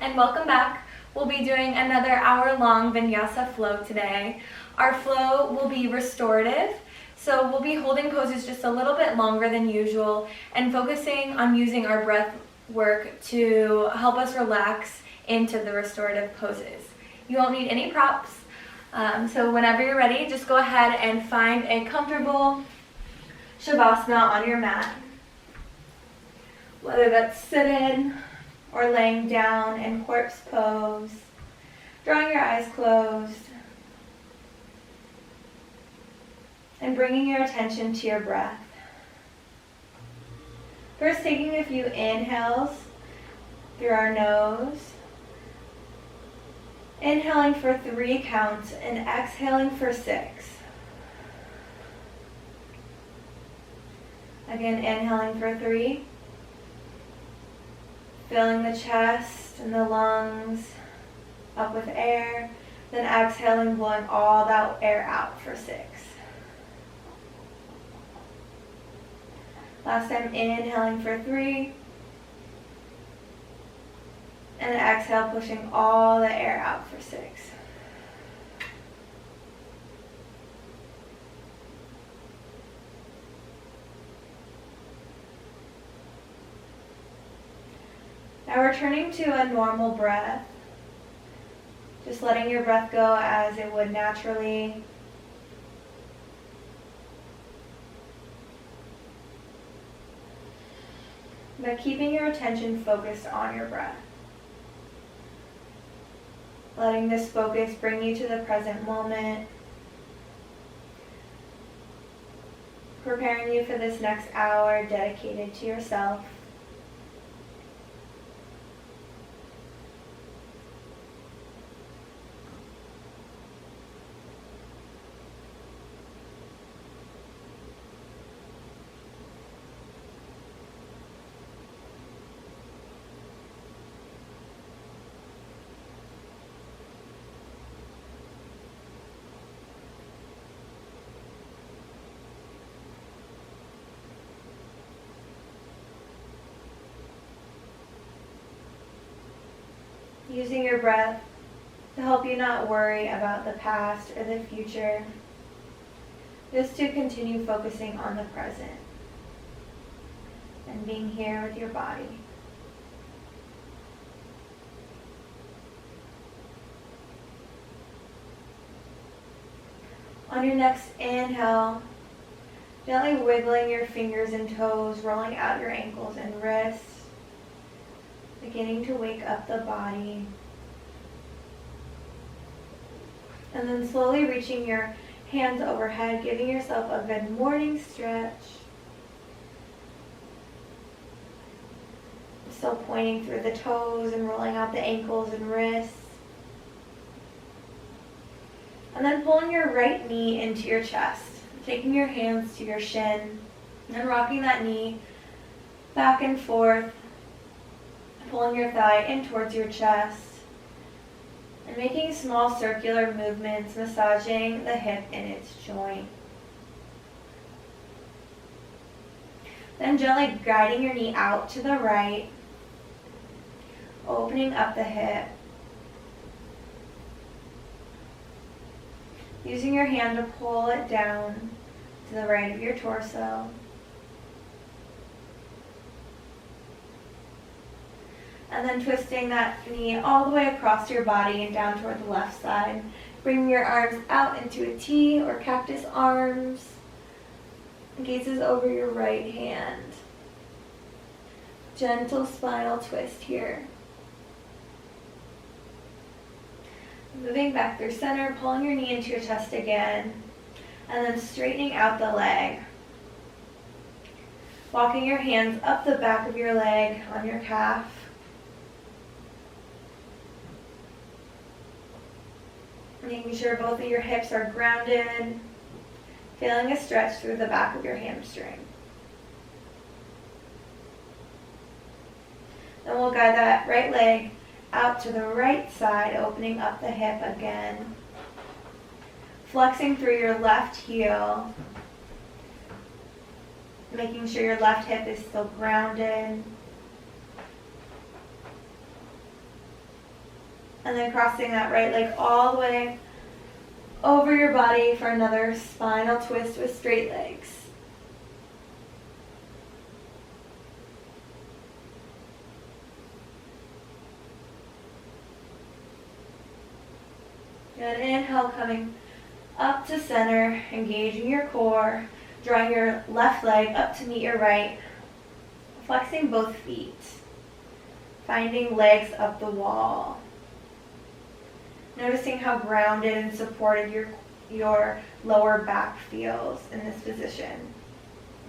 and welcome back. We'll be doing another hour-long Vinyasa flow today. Our flow will be restorative, so we'll be holding poses just a little bit longer than usual and focusing on using our breath work to help us relax into the restorative poses. You won't need any props, so whenever you're ready, just go ahead and find a comfortable Shavasana on your mat. Whether that's seated or laying down in corpse pose, drawing your eyes closed, and bringing your attention to your breath. First, taking a few inhales through our nose, inhaling for 3 counts and exhaling for 6. Again, inhaling for 3. Filling the chest and the lungs up with air, then exhaling, blowing all that air out for 6. Last time, inhaling for 3, and exhale, pushing all the air out for 6. Now returning to a normal breath, just letting your breath go as it would naturally. But keeping your attention focused on your breath. Letting this focus bring you to the present moment. Preparing you for this next hour dedicated to yourself. Using your breath to help you not worry about the past or the future, just to continue focusing on the present and being here with your body. On your next inhale, gently wiggling your fingers and toes, rolling out your ankles and wrists, beginning to wake up the body. And then slowly reaching your hands overhead, giving yourself a good morning stretch. Still pointing through the toes and rolling out the ankles and wrists. And then pulling your right knee into your chest, taking your hands to your shin, and rocking that knee back and forth, pulling your thigh in towards your chest, and making small circular movements, massaging the hip in its joint. Then gently guiding your knee out to the right, opening up the hip. Using your hand to pull it down to the right of your torso. And then twisting that knee all the way across your body and down toward the left side. Bringing your arms out into a T or cactus arms. Gazes over your right hand. Gentle spinal twist here. Moving back through center, pulling your knee into your chest again. And then straightening out the leg. Walking your hands up the back of your leg on your calf. Making sure both of your hips are grounded, feeling a stretch through the back of your hamstring. Then we'll guide that right leg out to the right side, opening up the hip again. Flexing through your left heel, making sure your left hip is still grounded. And then crossing that right leg all the way over your body for another spinal twist with straight legs. Good, inhale, coming up to center, engaging your core, drawing your left leg up to meet your right, flexing both feet, finding legs up the wall. Noticing how grounded and supported your lower back feels in this position.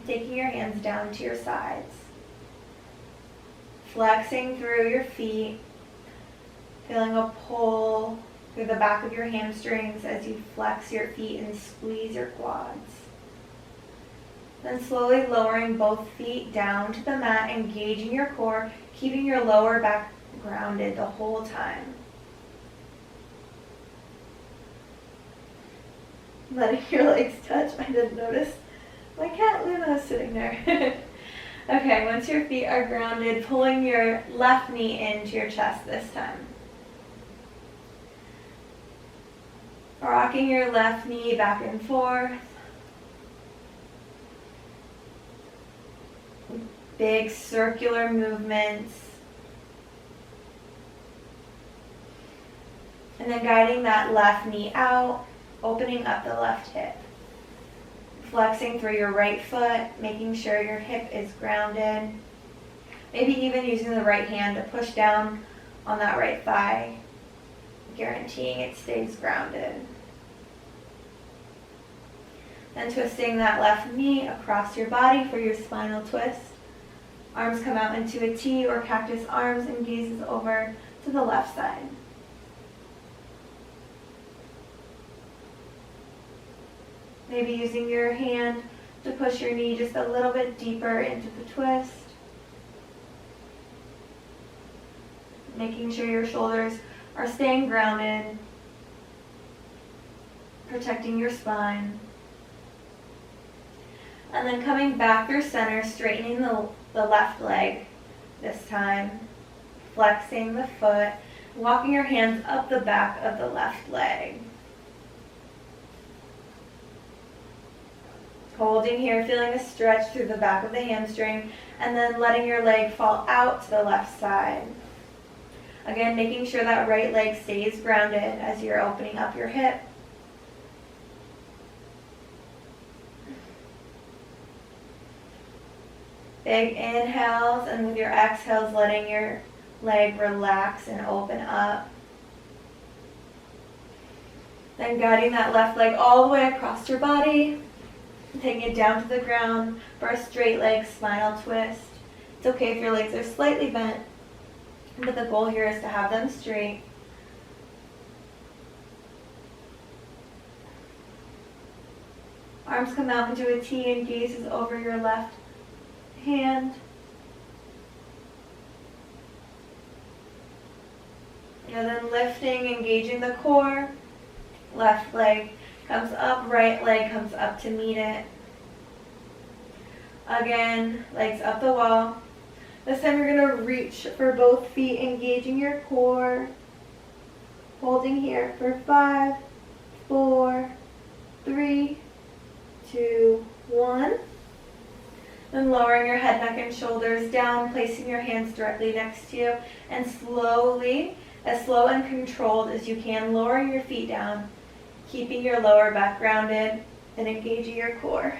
Taking your hands down to your sides. Flexing through your feet, feeling a pull through the back of your hamstrings as you flex your feet and squeeze your quads. Then slowly lowering both feet down to the mat, engaging your core, keeping your lower back grounded the whole time. Letting your legs touch. I didn't notice my cat Luna is sitting there. Okay, once your feet are grounded, pulling your left knee into your chest this time. Rocking your left knee back and forth. Big circular movements. And then guiding that left knee out, opening up the left hip. Flexing through your right foot, making sure your hip is grounded. Maybe even using the right hand to push down on that right thigh, guaranteeing it stays grounded. Then twisting that left knee across your body for your spinal twist. Arms come out into a T or cactus arms and gazes over to the left side. Maybe using your hand to push your knee just a little bit deeper into the twist. Making sure your shoulders are staying grounded, protecting your spine. And then coming back through center, straightening the left leg this time, flexing the foot, walking your hands up the back of the left leg. Holding here, feeling a stretch through the back of the hamstring, and then letting your leg fall out to the left side. Again, making sure that right leg stays grounded as you're opening up your hip. Big inhales, and with your exhales, letting your leg relax and open up. Then guiding that left leg all the way across your body, taking it down to the ground for a straight leg spinal twist. It's okay if your legs are slightly bent, but the goal here is to have them straight. Arms come out into a T and gazes over your left hand. And then lifting, engaging the core. Left leg comes up, right leg comes up to meet it. Again, legs up the wall. This time you're going to reach for both feet, engaging your core. Holding here for 5, 4, 3, 2, 1. Then lowering your head, neck, and shoulders down, placing your hands directly next to you, and slowly, as slow and controlled as you can, lowering your feet down, keeping your lower back grounded, and engaging your core.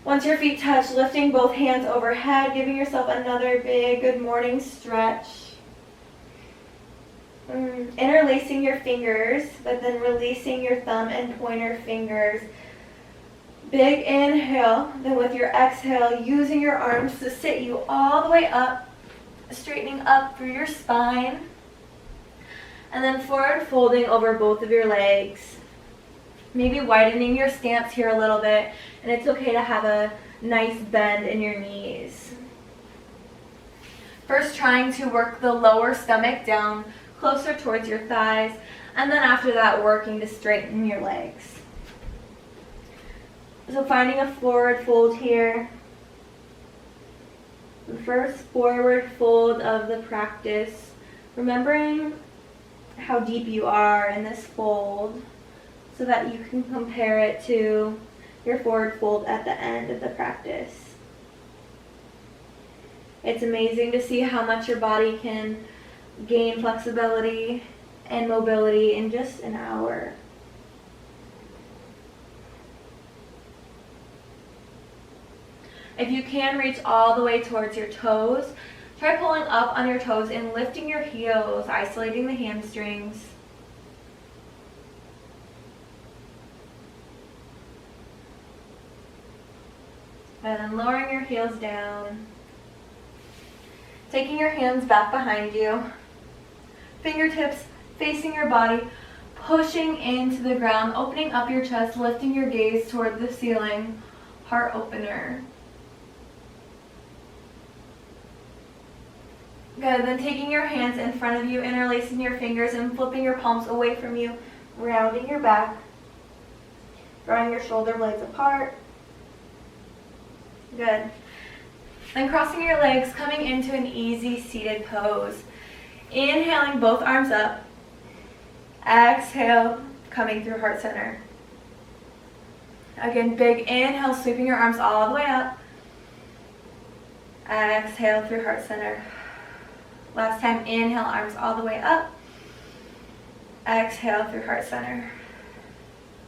Once your feet touch, lifting both hands overhead, giving yourself another big good morning stretch. Interlacing your fingers, but then releasing your thumb and pointer fingers. Big inhale, then with your exhale, using your arms to sit you all the way up, straightening up through your spine. And then forward folding over both of your legs. Maybe widening your stance here a little bit, and it's okay to have a nice bend in your knees. First trying to work the lower stomach down closer towards your thighs, and then after that working to straighten your legs. So finding a forward fold here. The first forward fold of the practice, remembering how deep you are in this fold so that you can compare it to your forward fold at the end of the practice. It's amazing to see how much your body can gain flexibility and mobility in just an hour. If you can reach all the way towards your toes, try pulling up on your toes and lifting your heels, isolating the hamstrings. And then lowering your heels down. Taking your hands back behind you. Fingertips facing your body, pushing into the ground, opening up your chest, lifting your gaze toward the ceiling. Heart opener. Good, then taking your hands in front of you, interlacing your fingers and flipping your palms away from you, rounding your back, drawing your shoulder blades apart. Good. Then crossing your legs, coming into an easy seated pose. Inhaling both arms up. Exhale, coming through heart center. Again, big inhale, sweeping your arms all the way up. Exhale through heart center. Last time, inhale, arms all the way up. Exhale through heart center.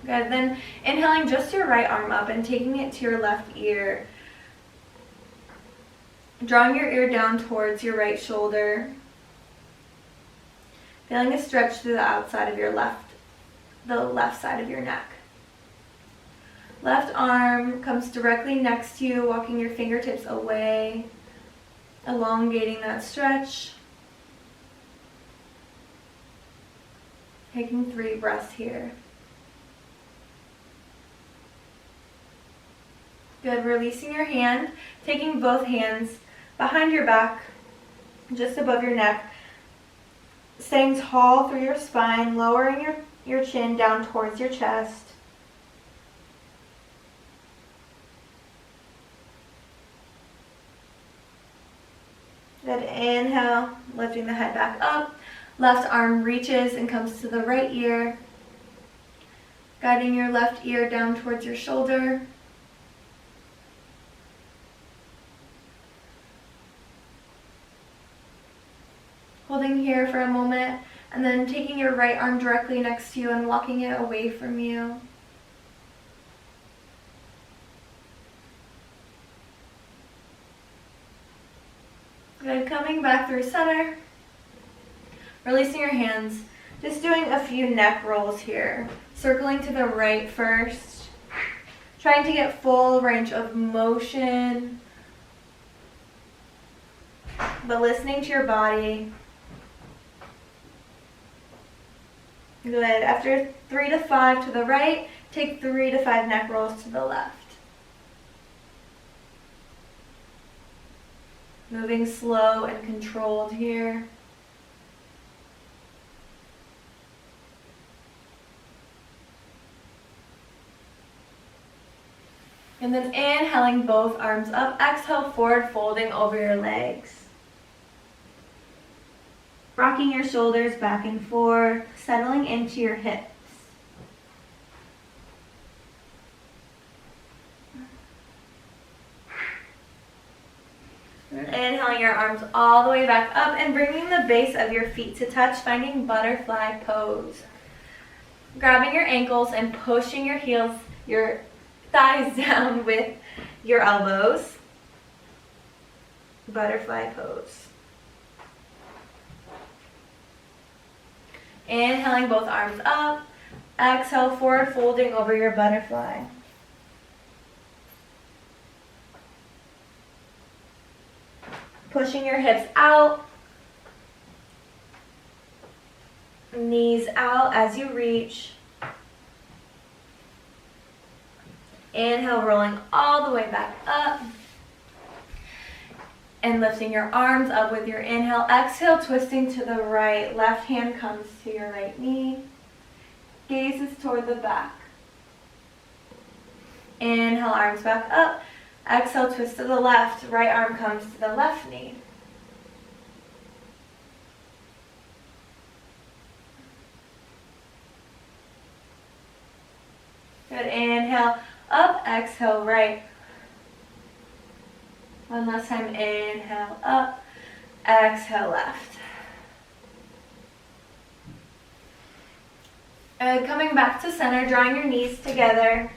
Good, then inhaling just your right arm up and taking it to your left ear. Drawing your ear down towards your right shoulder. Feeling a stretch through the outside of the left side of your neck. Left arm comes directly next to you, walking your fingertips away, elongating that stretch. Taking 3 breaths here. Good, releasing your hand, taking both hands behind your back, just above your neck, staying tall through your spine, lowering your chin down towards your chest. Good, inhale, lifting the head back up. Left arm reaches and comes to the right ear, guiding your left ear down towards your shoulder. Holding here for a moment, and then taking your right arm directly next to you and walking it away from you. Good, coming back through center. Releasing your hands, just doing a few neck rolls here. Circling to the right first. Trying to get full range of motion, but listening to your body. Good, after 3 to 5 to the right, take 3 to 5 neck rolls to the left. Moving slow and controlled here. And then inhaling both arms up, exhale, forward folding over your legs. Rocking your shoulders back and forth, settling into your hips. And inhaling your arms all the way back up and bringing the base of your feet to touch, finding butterfly pose. Grabbing your ankles and pushing your heels, your thighs down with your elbows. Butterfly pose. Inhaling both arms up. Exhale, forward folding over your butterfly. Pushing your hips out. Knees out as you reach. Inhale, rolling all the way back up. And lifting your arms up with your inhale. Exhale, twisting to the right. Left hand comes to your right knee. Gaze is toward the back. Inhale, arms back up. Exhale, twist to the left. Right arm comes to the left knee. Good. Inhale, up. Exhale, right. One last time. Inhale, up. Exhale, left. And coming back to center, drawing your knees together.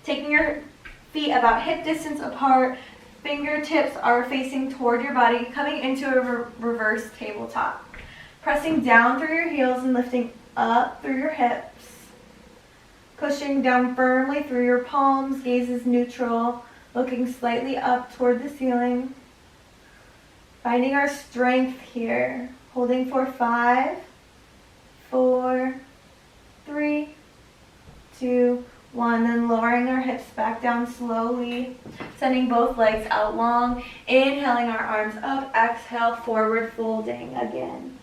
Taking your feet about hip distance apart. Fingertips are facing toward your body, coming into a reverse tabletop. Pressing down through your heels and lifting up through your hips. Pushing down firmly through your palms, gaze is neutral, looking slightly up toward the ceiling. Finding our strength here. Holding for 5, 4, 3, 2, 1. Then lowering our hips back down slowly. Sending both legs out long. Inhaling our arms up. Exhale, forward folding again.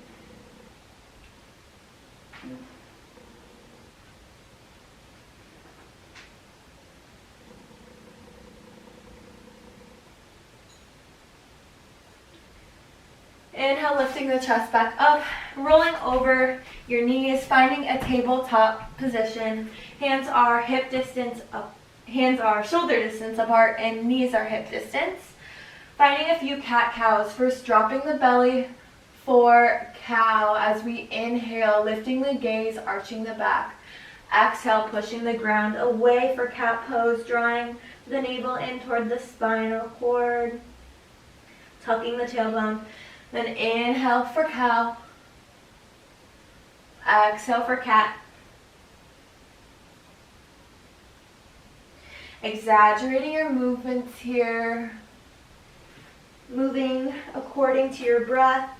Inhale, lifting the chest back up, rolling over your knees, finding a tabletop position. Hands are hip distance up, hands are shoulder distance apart, and knees are hip distance. Finding a few cat-cows. First, dropping the belly for cow as we inhale, lifting the gaze, arching the back. Exhale, pushing the ground away for cat pose, drawing the navel in toward the spinal cord, tucking the tailbone. Then inhale for cow. Exhale for cat. Exaggerating your movements here. Moving according to your breath.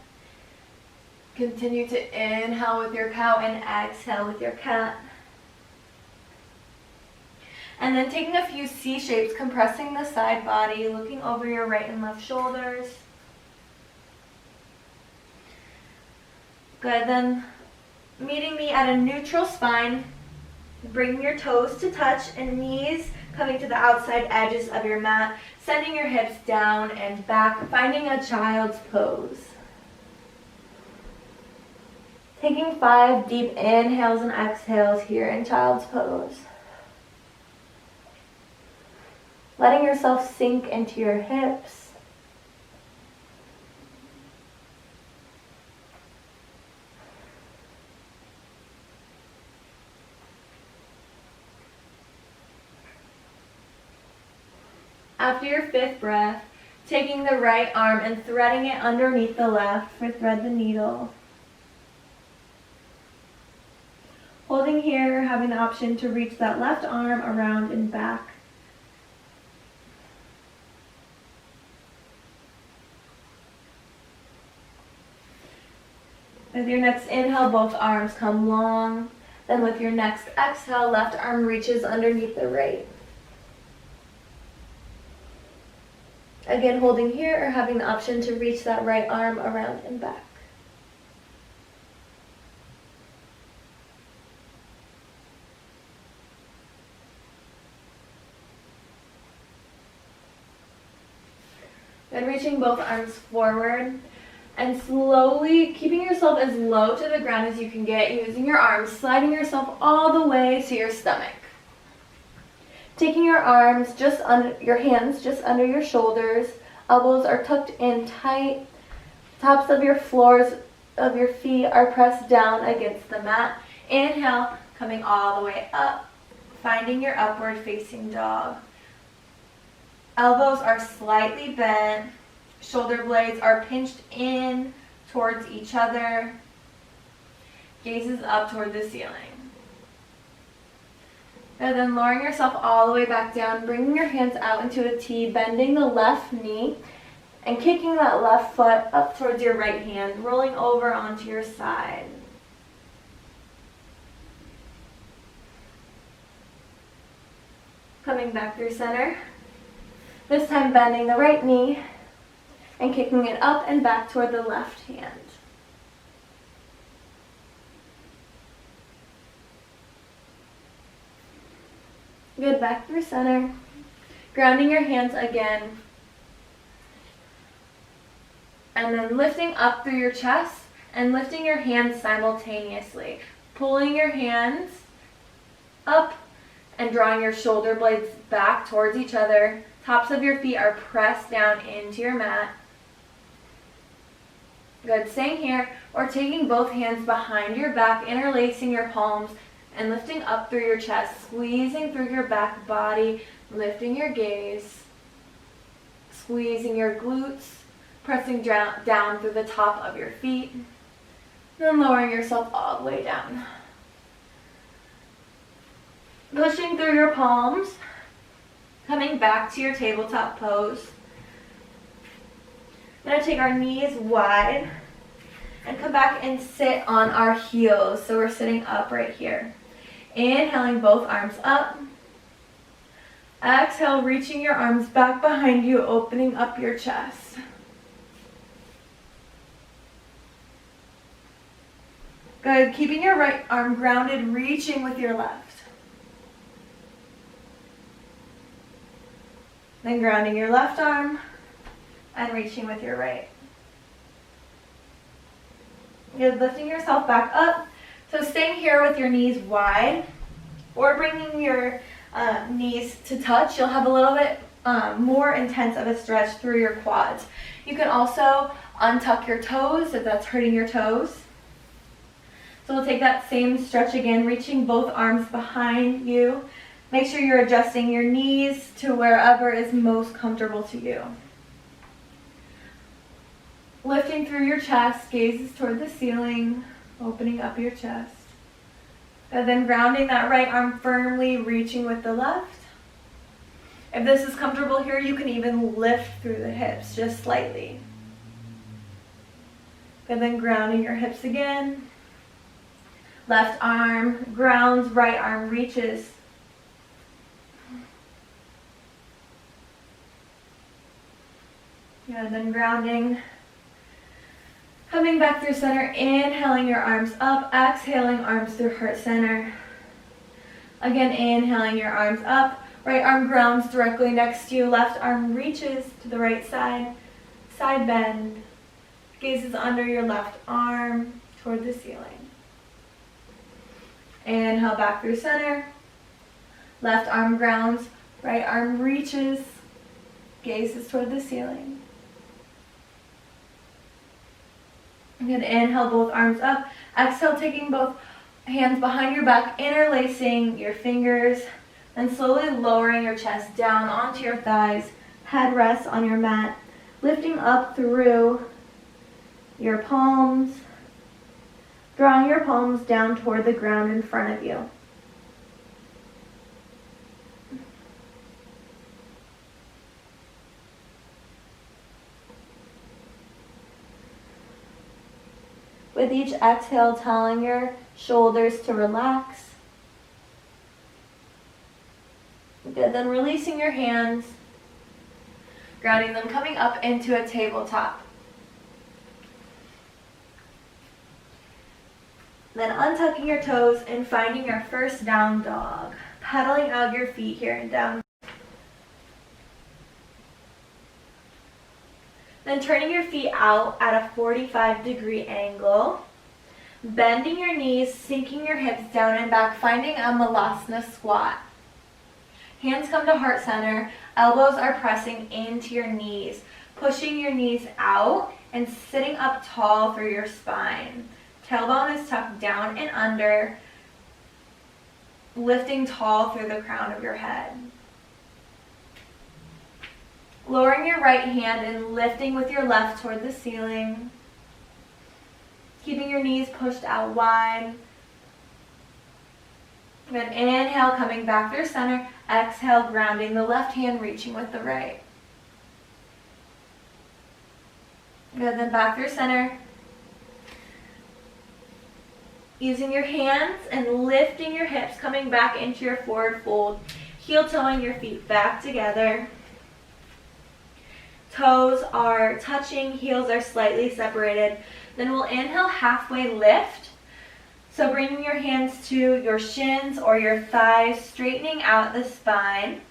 Continue to inhale with your cow and exhale with your cat. And then taking a few C shapes, compressing the side body, looking over your right and left shoulders. Good, then meeting me at a neutral spine, bringing your toes to touch and knees coming to the outside edges of your mat, sending your hips down and back, finding a child's pose. Taking 5 deep inhales and exhales here in child's pose. Letting yourself sink into your hips. After your 5th breath, taking the right arm and threading it underneath the left for thread the needle. Holding here, having the option to reach that left arm around and back. With your next inhale, both arms come long. Then with your next exhale, left arm reaches underneath the right. Again, holding here or having the option to reach that right arm around and back. Then reaching both arms forward and slowly keeping yourself as low to the ground as you can get, using your arms, sliding yourself all the way to your stomach. Taking your arms just under your hands, just under your shoulders. Elbows are tucked in tight. Tops of your floors of your feet are pressed down against the mat. Inhale, coming all the way up, finding your upward facing dog. Elbows are slightly bent. Shoulder blades are pinched in towards each other. Gaze is up toward the ceiling. And then lowering yourself all the way back down, bringing your hands out into a T, bending the left knee, and kicking that left foot up towards your right hand, rolling over onto your side. Coming back through center. This time bending the right knee and kicking it up and back toward the left hand. Good, back through center. Grounding your hands again. And then lifting up through your chest and lifting your hands simultaneously. Pulling your hands up and drawing your shoulder blades back towards each other. Tops of your feet are pressed down into your mat. Good, staying here or taking both hands behind your back, interlacing your palms and lifting up through your chest, squeezing through your back body, lifting your gaze, squeezing your glutes, pressing down through the top of your feet, then lowering yourself all the way down. Pushing through your palms, coming back to your tabletop pose. We're going to take our knees wide and come back and sit on our heels. So we're sitting up right here. Inhaling both arms up. Exhale, reaching your arms back behind you, opening up your chest. Good, keeping your right arm grounded, reaching with your left. Then grounding your left arm and reaching with your right. Good, lifting yourself back up. So staying here with your knees wide or bringing your knees to touch, you'll have a little bit more intense of a stretch through your quads. You can also untuck your toes if that's hurting your toes. So we'll take that same stretch again, reaching both arms behind you. Make sure you're adjusting your knees to wherever is most comfortable to you. Lifting through your chest, gazes toward the ceiling, opening up your chest. And then grounding that right arm firmly, reaching with the left. If this is comfortable here, you can even lift through the hips just slightly. And then grounding your hips again. Left arm grounds, right arm reaches. And then grounding. Coming back through center, inhaling your arms up, exhaling arms through heart center. Again, inhaling your arms up, right arm grounds directly next to you, left arm reaches to the right side, side bend, gazes under your left arm toward the ceiling. Inhale back through center, left arm grounds, right arm reaches, gazes toward the ceiling. Good, inhale both arms up, exhale taking both hands behind your back, interlacing your fingers, and slowly lowering your chest down onto your thighs, head rests on your mat, lifting up through your palms, drawing your palms down toward the ground in front of you. With each exhale, telling your shoulders to relax. Good, then releasing your hands, grounding them, coming up into a tabletop. Then untucking your toes and finding your first down dog. Pedaling out your feet here and down. Then turning your feet out at a 45-degree angle. Bending your knees, sinking your hips down and back, finding a Malasana squat. Hands come to heart center, elbows are pressing into your knees, pushing your knees out and sitting up tall through your spine. Tailbone is tucked down and under, lifting tall through the crown of your head. Lowering your right hand and lifting with your left toward the ceiling. Keeping your knees pushed out wide. Then inhale, coming back through center. Exhale, grounding the left hand, reaching with the right. Good, then back through center. Using your hands and lifting your hips, coming back into your forward fold. Heel toeing your feet back together. Toes are touching, heels are slightly separated. Then we'll inhale, halfway lift. So bringing your hands to your shins or your thighs, straightening out the spine.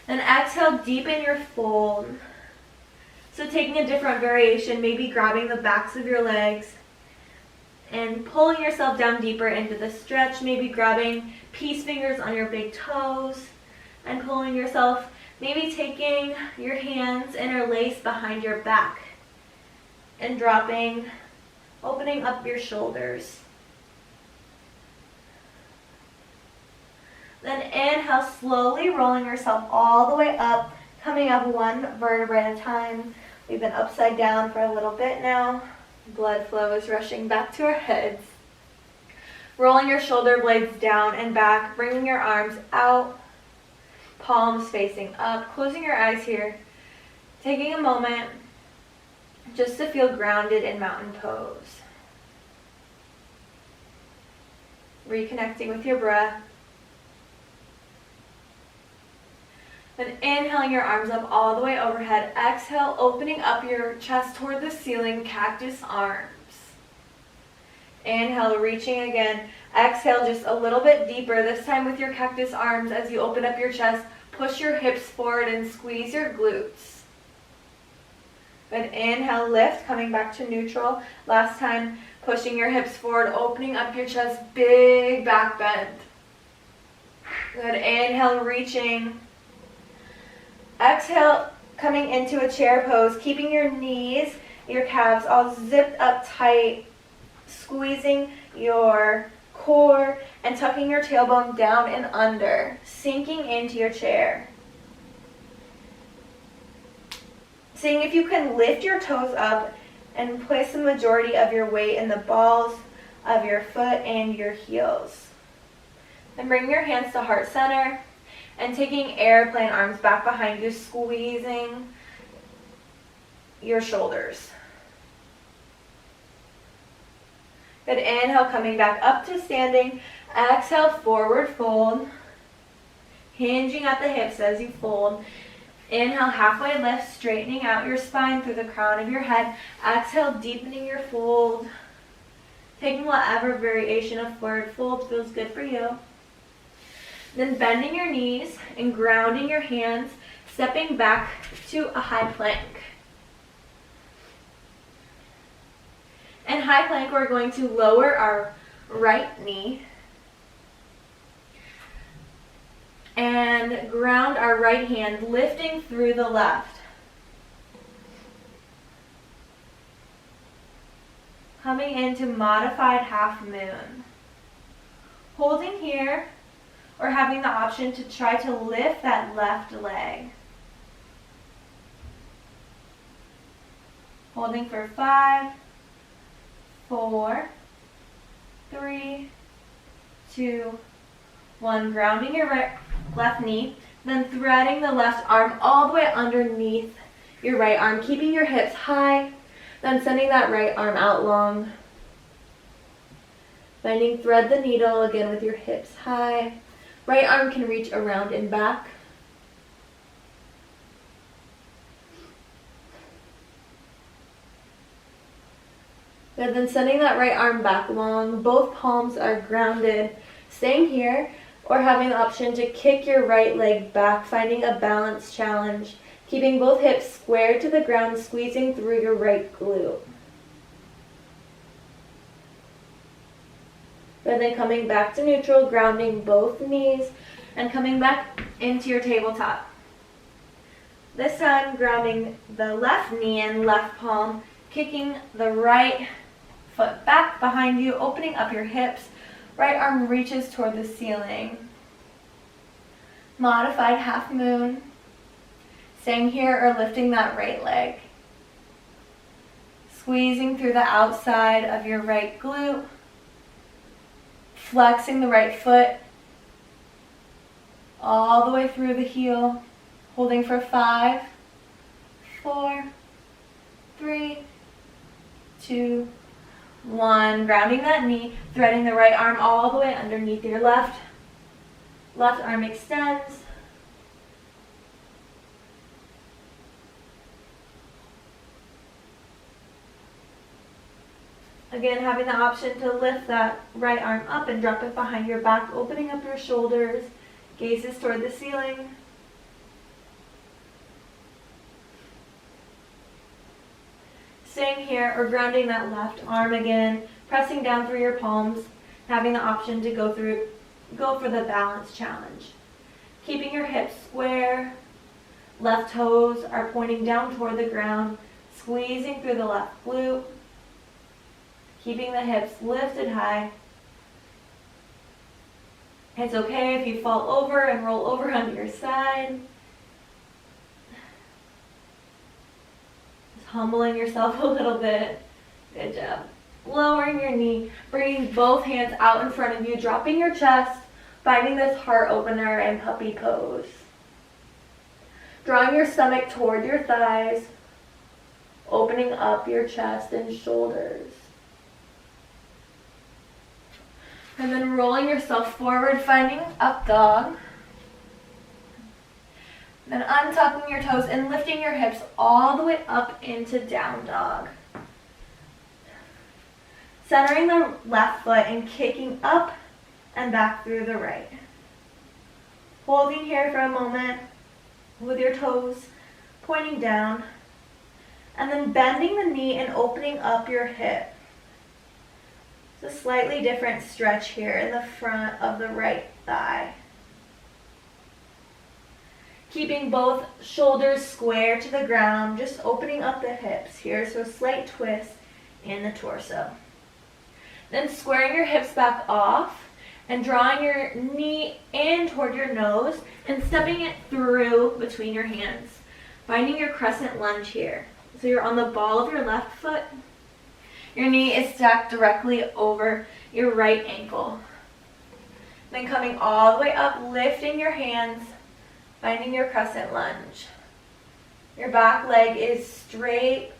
Then exhale, deepen your fold. So taking a different variation, maybe grabbing the backs of your legs and pulling yourself down deeper into the stretch, maybe grabbing peace fingers on your big toes and pulling yourself, maybe taking your hands interlaced behind your back and dropping, opening up your shoulders. Then inhale, slowly rolling yourself all the way up, coming up one vertebrae at a time. We've been upside down for a little bit now. Blood flow is rushing back to our heads. Rolling your shoulder blades down and back, bringing your arms out, palms facing up, closing your eyes here. Taking a moment just to feel grounded in mountain pose. Reconnecting with your breath. Then inhaling your arms up all the way overhead. Exhale, opening up your chest toward the ceiling, cactus arms. Inhale, reaching again. Exhale, just a little bit deeper, this time with your cactus arms. As you open up your chest, push your hips forward and squeeze your glutes. Good, inhale, lift, coming back to neutral. Last time, pushing your hips forward, opening up your chest, big back bend. Good, inhale, reaching. Exhale, coming into a chair pose, keeping your knees, your calves all zipped up tight, squeezing your core and tucking your tailbone down and under, sinking into your chair. Seeing if you can lift your toes up and place the majority of your weight in the balls of your foot and your heels. Then bring your hands to heart center. And taking airplane arms back behind you, squeezing your shoulders. Good, inhale, coming back up to standing. Exhale, forward fold. Hinging at the hips as you fold. Inhale, halfway lift, straightening out your spine through the crown of your head. Exhale, deepening your fold. Taking whatever variation of forward fold feels good for you. Then bending your knees and grounding your hands, stepping back to a high plank. In high plank, we're going to lower our right knee and ground our right hand, lifting through the left. Coming into modified half moon. Holding here, or having the option to try to lift that left leg. Holding for 5, 4, 3, 2, 1. Grounding your left knee, then threading the left arm all the way underneath your right arm, keeping your hips high, then sending that right arm out long. Finding thread the needle again with your hips high. Right arm can reach around and back. Good, then sending that right arm back long. Both palms are grounded. Staying here, or having the option to kick your right leg back, finding a balance challenge. Keeping both hips squared to the ground, squeezing through your right glute. And then coming back to neutral, grounding both knees, and coming back into your tabletop. This time, grounding the left knee and left palm, kicking the right foot back behind you, opening up your hips. Right arm reaches toward the ceiling. Modified half moon. Staying here or lifting that right leg. Squeezing through the outside of your right glute. Flexing the right foot all the way through the heel. Holding for 5, 4, 3, 2, 1. Grounding that knee, threading the right arm all the way underneath your left. Left arm extends. Again, having the option to lift that right arm up and drop it behind your back, opening up your shoulders, gazes toward the ceiling. staying here or grounding that left arm again, pressing down through your palms, having the option to go for the balance challenge. Keeping your hips square, left toes are pointing down toward the ground, squeezing through the left glute, keeping the hips lifted high. It's okay if you fall over and roll over onto your side. Just humbling yourself a little bit. Good job. Lowering your knee, bringing both hands out in front of you, dropping your chest, finding this heart opener and puppy pose. Drawing your stomach toward your thighs, opening up your chest and shoulders. And then rolling yourself forward, finding up dog. Then untucking your toes and lifting your hips all the way up into down dog. Centering the left foot and kicking up and back through the right. Holding here for a moment with your toes pointing down. And then bending the knee and opening up your hip. It's a slightly different stretch here in the front of the right thigh. Keeping both shoulders square to the ground, just opening up the hips here, so a slight twist in the torso. Then squaring your hips back off and drawing your knee in toward your nose and stepping it through between your hands. Finding your crescent lunge here. So you're on the ball of your left foot. Your knee is stacked directly over your right ankle. Then coming all the way up, lifting your hands, finding your crescent lunge. Your back leg is straight.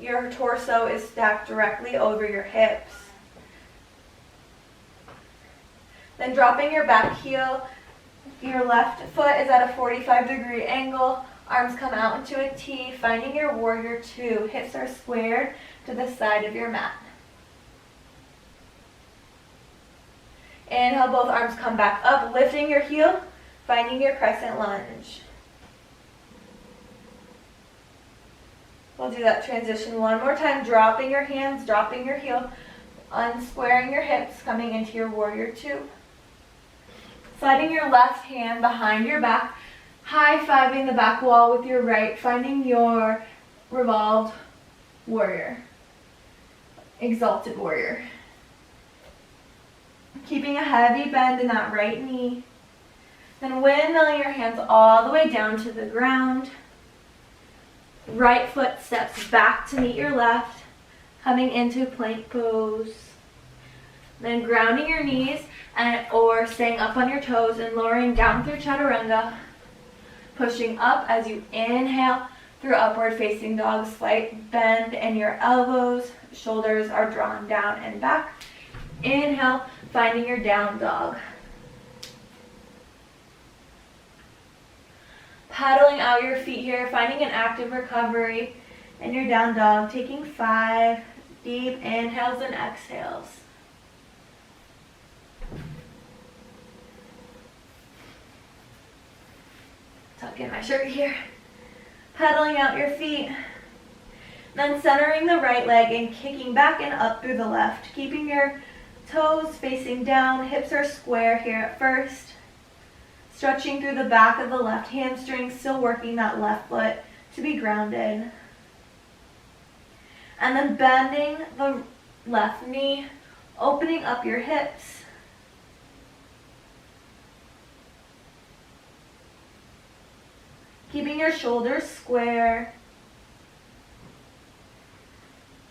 Your torso is stacked directly over your hips. Then dropping your back heel, your left foot is at a 45-degree angle. Arms come out into a T, finding your warrior two. Hips are squared to the side of your mat. Inhale, both arms come back up, lifting your heel, finding your crescent lunge. We'll do that transition one more time, dropping your hands, dropping your heel, unsquaring your hips, coming into your warrior two. Sliding your left hand behind your back, high-fiving the back wall with your right, finding your revolved warrior, exalted warrior. Keeping a heavy bend in that right knee. Then windmilling your hands all the way down to the ground. Right foot steps back to meet your left, coming into plank pose. Then grounding your knees or staying up on your toes and lowering down through chaturanga. Pushing up as you inhale through upward facing dog, slight bend in your elbows, shoulders are drawn down and back. Inhale, finding your down dog. Paddling out your feet here, finding an active recovery in your down dog, taking 5 deep inhales and exhales. Tuck in my shirt here. Pedaling out your feet. Then centering the right leg and kicking back and up through the left. Keeping your toes facing down. Hips are square here at first. Stretching through the back of the left hamstring. Still working that left foot to be grounded. And then bending the left knee. Opening up your hips. Keeping your shoulders square.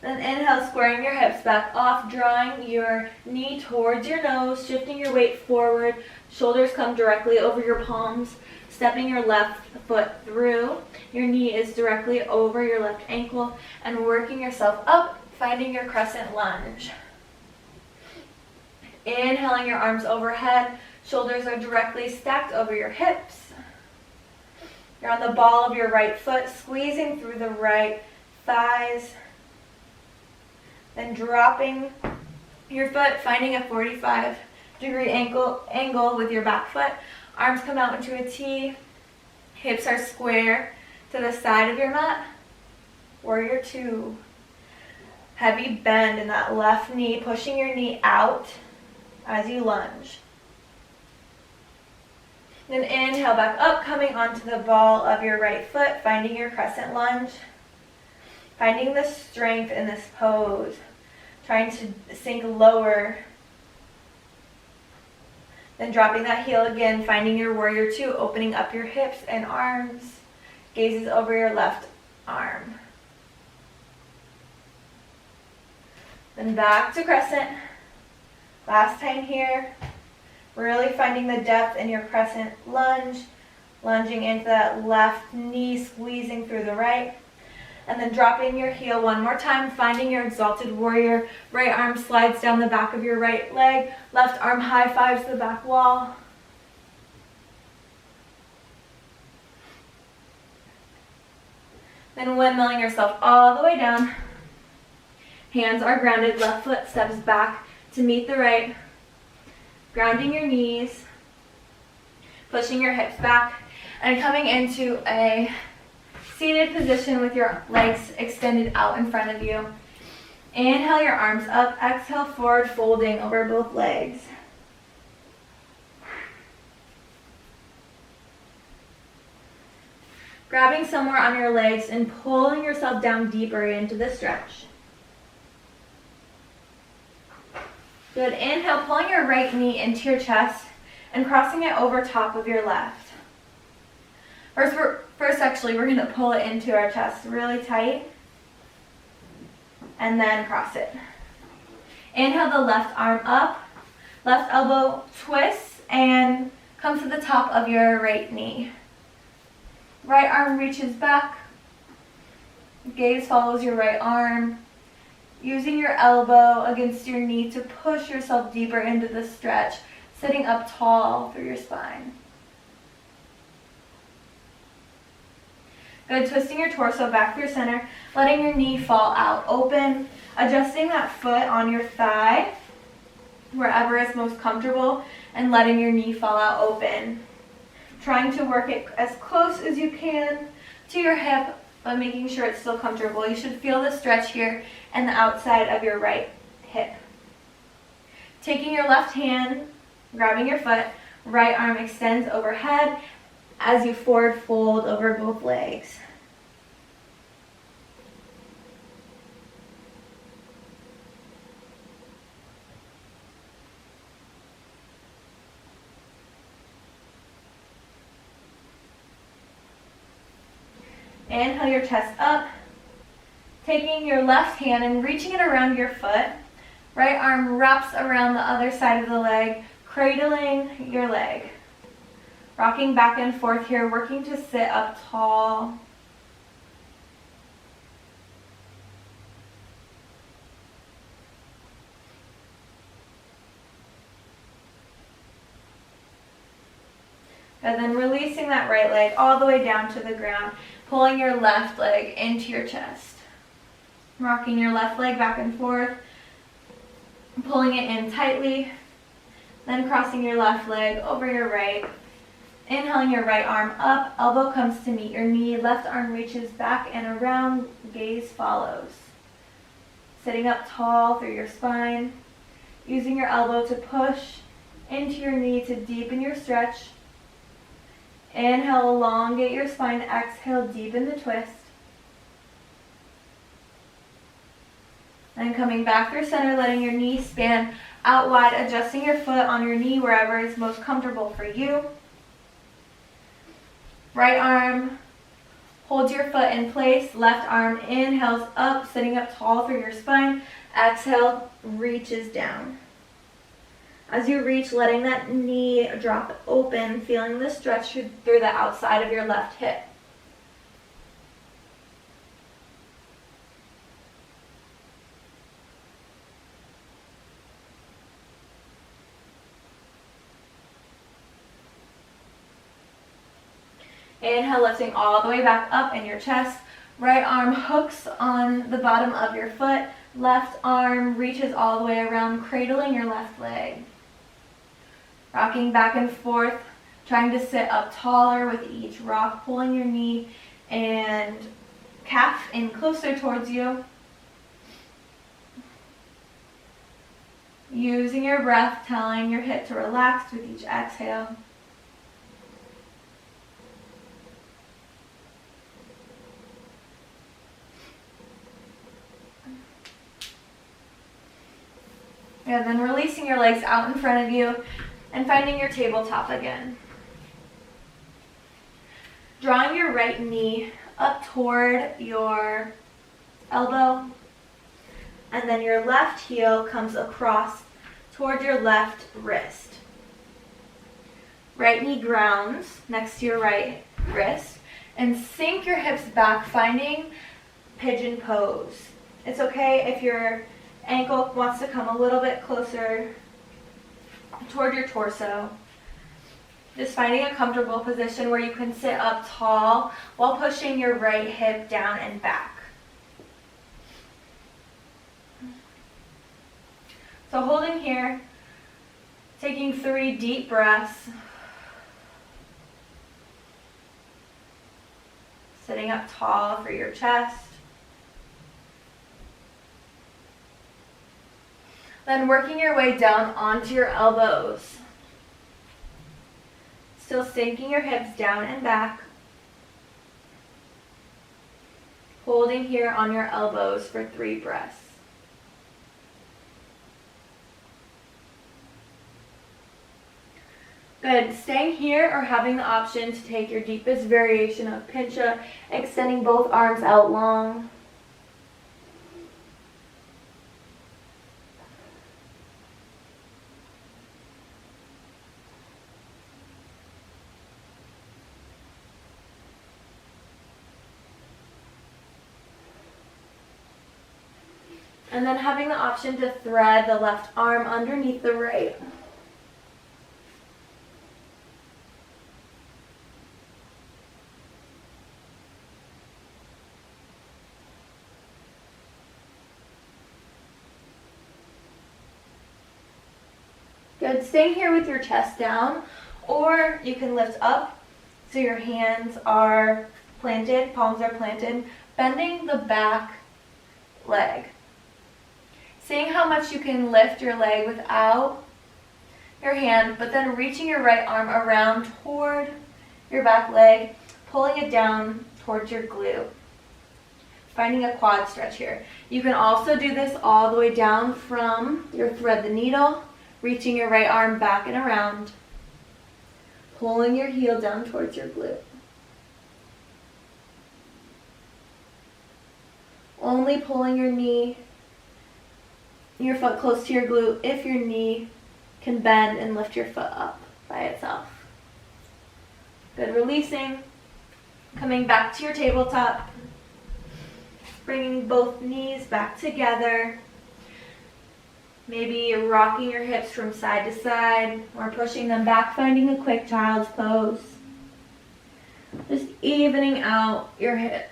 Then inhale, squaring your hips back off, drawing your knee towards your nose, shifting your weight forward. Shoulders come directly over your palms, stepping your left foot through. Your knee is directly over your left ankle, and working yourself up, finding your crescent lunge. Inhaling your arms overhead, shoulders are directly stacked over your hips. You're on the ball of your right foot, squeezing through the right thighs. Then dropping your foot, finding a 45-degree angle with your back foot. Arms come out into a T. Hips are square to the side of your mat. Warrior two. Heavy bend in that left knee, pushing your knee out as you lunge. Then inhale back up, coming onto the ball of your right foot, finding your crescent lunge. Finding the strength in this pose. Trying to sink lower. Then dropping that heel again, finding your warrior two, opening up your hips and arms. Gazes over your left arm. Then back to crescent. Last time here. Really finding the depth in your crescent lunge. Lunging into that left knee, squeezing through the right. And then dropping your heel one more time, finding your exalted warrior. Right arm slides down the back of your right leg. Left arm high fives the back wall. Then windmilling yourself all the way down. Hands are grounded, left foot steps back to meet the right. Grounding your knees. Pushing your hips back. And coming into a seated position with your legs extended out in front of you. Inhale your arms up. Exhale, forward folding over both legs. Grabbing somewhere on your legs and pulling yourself down deeper into the stretch. Good. Inhale, pulling your right knee into your chest and crossing it over top of your left. First, actually, we're going to pull it into our chest really tight and then cross it. Inhale the left arm up, left elbow twists and comes to the top of your right knee. Right arm reaches back, gaze follows your right arm, using your elbow against your knee to push yourself deeper into the stretch, sitting up tall through your spine. Good, twisting your torso back through center, letting your knee fall out open, adjusting that foot on your thigh, wherever is most comfortable, and letting your knee fall out open. Trying to work it as close as you can to your hip, but making sure it's still comfortable. You should feel the stretch here and the outside of your right hip. Taking your left hand, grabbing your foot, right arm extends overhead as you forward fold over both legs. Inhale your chest up, taking your left hand and reaching it around your foot. Right arm wraps around the other side of the leg, cradling your leg. Rocking back and forth here, working to sit up tall. And then releasing that right leg all the way down to the ground, pulling your left leg into your chest. Rocking your left leg back and forth, pulling it in tightly, then crossing your left leg over your right. Inhaling your right arm up, elbow comes to meet your knee, left arm reaches back and around, gaze follows. Sitting up tall through your spine, using your elbow to push into your knee to deepen your stretch. Inhale, elongate your spine, exhale, deepen the twist. And coming back through center, letting your knee span out wide, adjusting your foot on your knee wherever is most comfortable for you. Right arm holds your foot in place, left arm inhales up, sitting up tall through your spine. Exhale, reaches down. As you reach, letting that knee drop open, feeling the stretch through the outside of your left hip. Inhale, lifting all the way back up in your chest. Right arm hooks on the bottom of your foot. Left arm reaches all the way around, cradling your left leg. Rocking back and forth, trying to sit up taller with each rock, pulling your knee and calf in closer towards you. Using your breath, telling your hip to relax with each exhale. And then releasing your legs out in front of you and finding your tabletop again. Drawing your right knee up toward your elbow, and then your left heel comes across toward your left wrist. Right knee grounds next to your right wrist, and sink your hips back, finding pigeon pose. It's okay if your ankle wants to come a little bit closer toward your torso. Just finding a comfortable position where you can sit up tall while pushing your right hip down and back. So holding here, taking 3 deep breaths. Sitting up tall for your chest. Then working your way down onto your elbows. Still sinking your hips down and back. Holding here on your elbows for 3 breaths. Good. Staying here or having the option to take your deepest variation of pincha, extending both arms out long. And then having the option to thread the left arm underneath the right. Good. Staying here with your chest down, or you can lift up so your hands are planted, palms are planted, bending the back leg. Seeing how much you can lift your leg without your hand, but then reaching your right arm around toward your back leg, pulling it down towards your glute. Finding a quad stretch here. You can also do this all the way down from your thread the needle, reaching your right arm back and around, pulling your heel down towards your glute. Only pulling your foot close to your glute if your knee can bend and lift your foot up by itself. Good. Releasing, coming back to your tabletop, bringing both knees back together. Maybe you're rocking your hips from side to side or pushing them back, finding a quick child's pose. Just evening out your hips.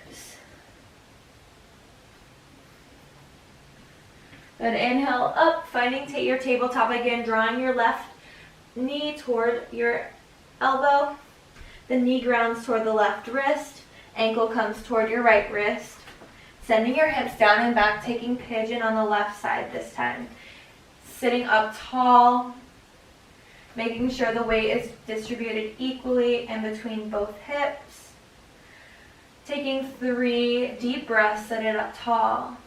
Good. Inhale up, finding your tabletop again, drawing your left knee toward your elbow. The knee grounds toward the left wrist. Ankle comes toward your right wrist. Sending your hips down and back, taking pigeon on the left side this time. Sitting up tall, making sure the weight is distributed equally in between both hips. Taking 3 deep breaths, sitting up tall.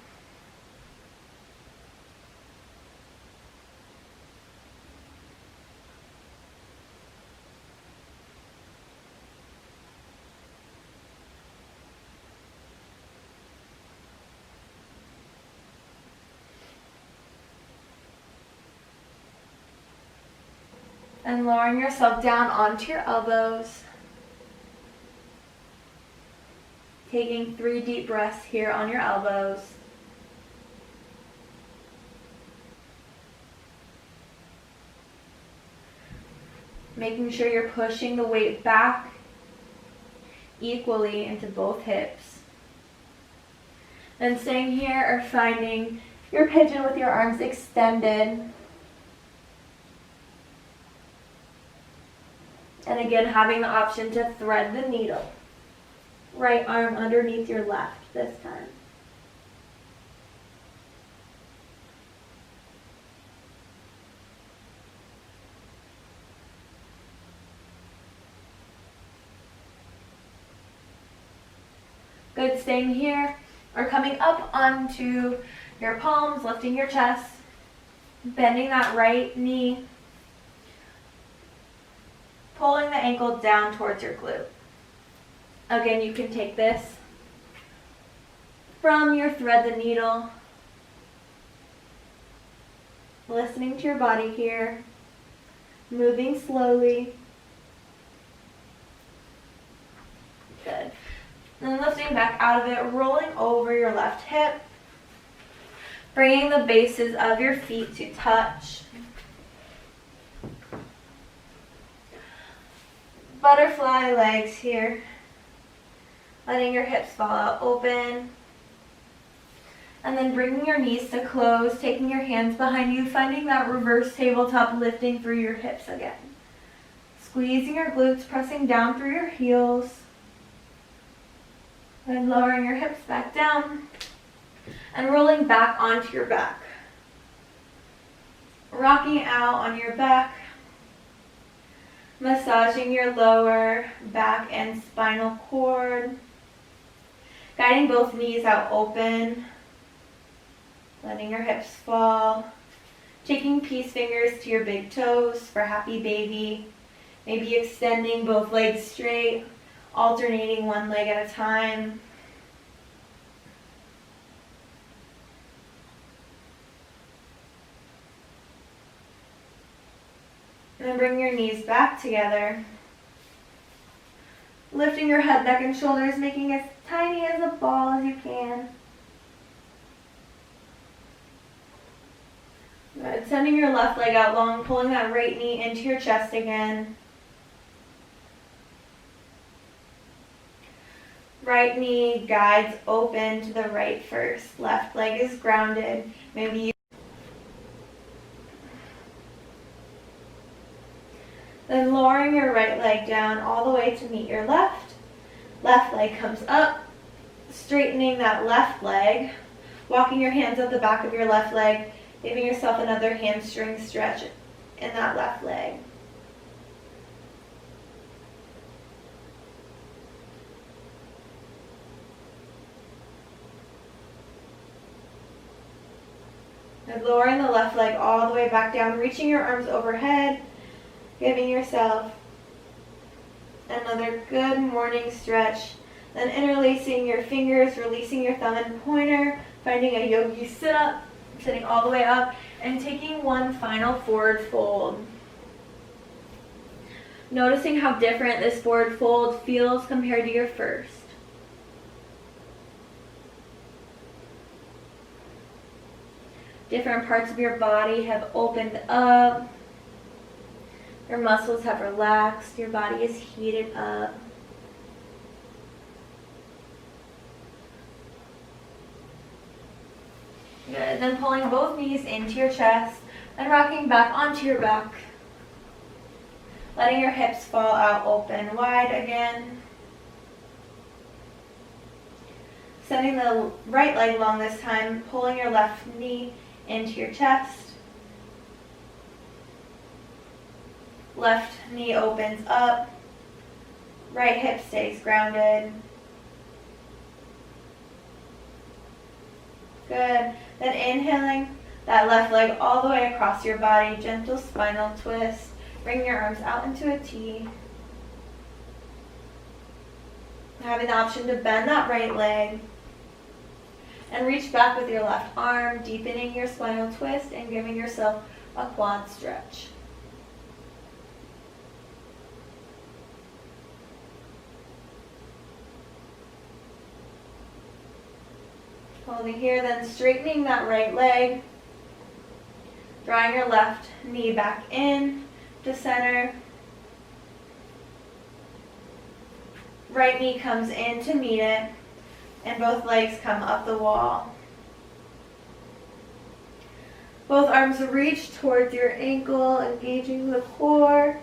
And lowering yourself down onto your elbows. Taking 3 deep breaths here on your elbows. Making sure you're pushing the weight back equally into both hips. Then staying here or finding your pigeon with your arms extended. And again, having the option to thread the needle. right arm underneath your left this time. Good, staying here or coming up onto your palms, lifting your chest, bending that right knee, pulling the ankle down towards your glute. Again, you can take this from your thread the needle, listening to your body here, moving slowly. Good. Then lifting back out of it, rolling over your left hip, bringing the bases of your feet to touch. Butterfly legs here, letting your hips fall out open. And then bringing your knees to close, taking your hands behind you, finding that reverse tabletop, lifting through your hips again. Squeezing your glutes, pressing down through your heels. And lowering your hips back down. And rolling back onto your back. Rocking out on your back. Massaging your lower back and spinal cord. Guiding both knees out open. Letting your hips fall. Taking peace fingers to your big toes for happy baby. Maybe extending both legs straight, alternating one leg at a time. And then bring your knees back together. Lifting your head, neck, and shoulders, making as tiny as a ball as you can. Good. Sending your left leg out long, pulling that right knee into your chest again. Right knee guides open to the right first. Left leg is grounded. Maybe you then lowering your right leg down all the way to meet your left. Left leg comes up, straightening that left leg, walking your hands up the back of your left leg, giving yourself another hamstring stretch in that left leg. And lowering the left leg all the way back down, reaching your arms overhead, giving yourself another good morning stretch. Then interlacing your fingers, releasing your thumb and pointer, finding a yogi sit-up, sitting all the way up, and taking one final forward fold. Noticing how different this forward fold feels compared to your first. Different parts of your body have opened up. Your muscles have relaxed. Your body is heated up. Good. Then pulling both knees into your chest and rocking back onto your back. Letting your hips fall out open wide again. Sending the right leg long this time, pulling your left knee into your chest. Left knee opens up. Right hip stays grounded. Good. Then inhaling that left leg all the way across your body. Gentle spinal twist. Bring your arms out into a T. Having the option to bend that right leg. And reach back with your left arm, deepening your spinal twist and giving yourself a quad stretch. Holding here, then straightening that right leg. Drawing your left knee back in to center. Right knee comes in to meet it. And both legs come up the wall. Both arms reach towards your ankle, engaging the core.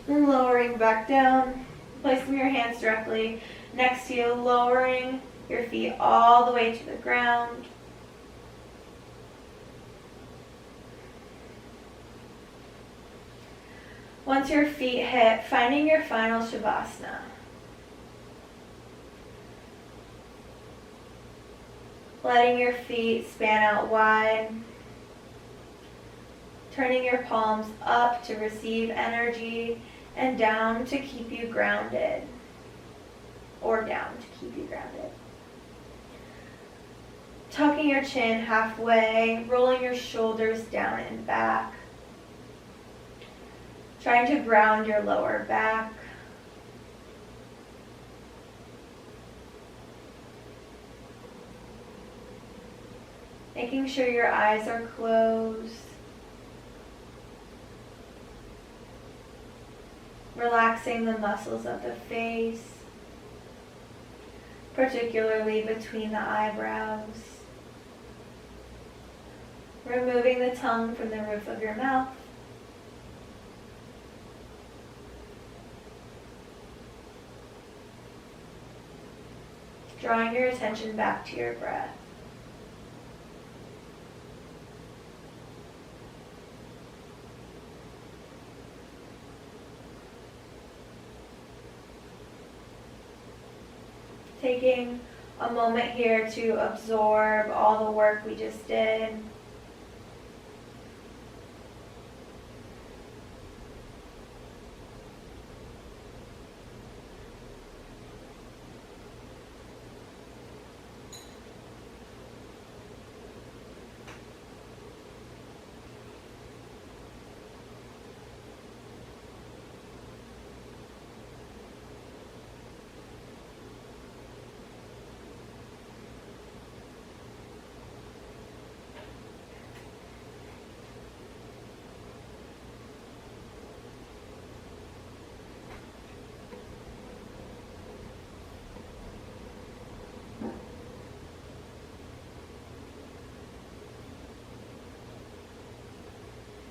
And lowering back down. Placing your hands directly next to you, lowering your feet all the way to the ground. Once your feet hit, finding your final Shavasana. Letting your feet span out wide. Turning your palms up to receive energy and down to keep you grounded. Or down to keep you grounded. Tucking your chin halfway, rolling your shoulders down and back. Trying to ground your lower back. Making sure your eyes are closed. Relaxing the muscles of the face, particularly between the eyebrows. Removing the tongue from the roof of your mouth. Drawing your attention back to your breath. Taking a moment here to absorb all the work we just did.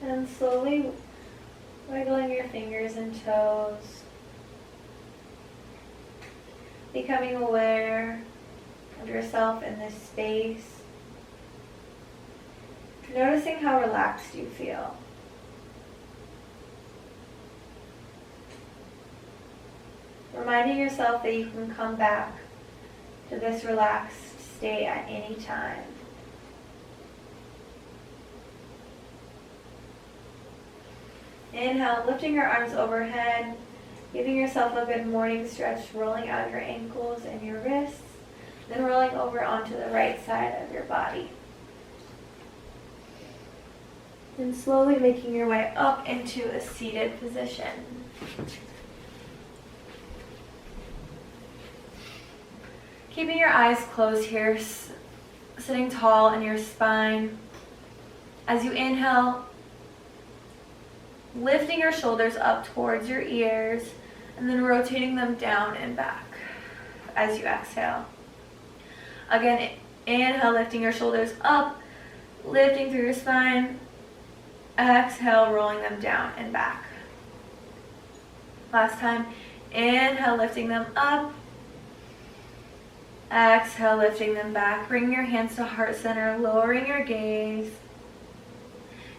And slowly wiggling your fingers and toes. Becoming aware of yourself in this space. Noticing how relaxed you feel. Reminding yourself that you can come back to this relaxed state at any time. Inhale, lifting your arms overhead, giving yourself a good morning stretch, rolling out your ankles and your wrists, then rolling over onto the right side of your body. And slowly making your way up into a seated position. Keeping your eyes closed here, sitting tall in your spine. As you inhale, lifting your shoulders up towards your ears and then rotating them down and back as you exhale. Again, inhale, lifting your shoulders up, lifting through your spine. Exhale, rolling them down and back. Last time, inhale, lifting them up. Exhale, lifting them back. Bring your hands to heart center, lowering your gaze.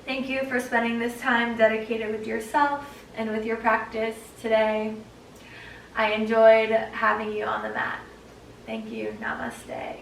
Thank you for spending this time dedicated with yourself and with your practice today. I enjoyed having you on the mat. Thank you. Namaste.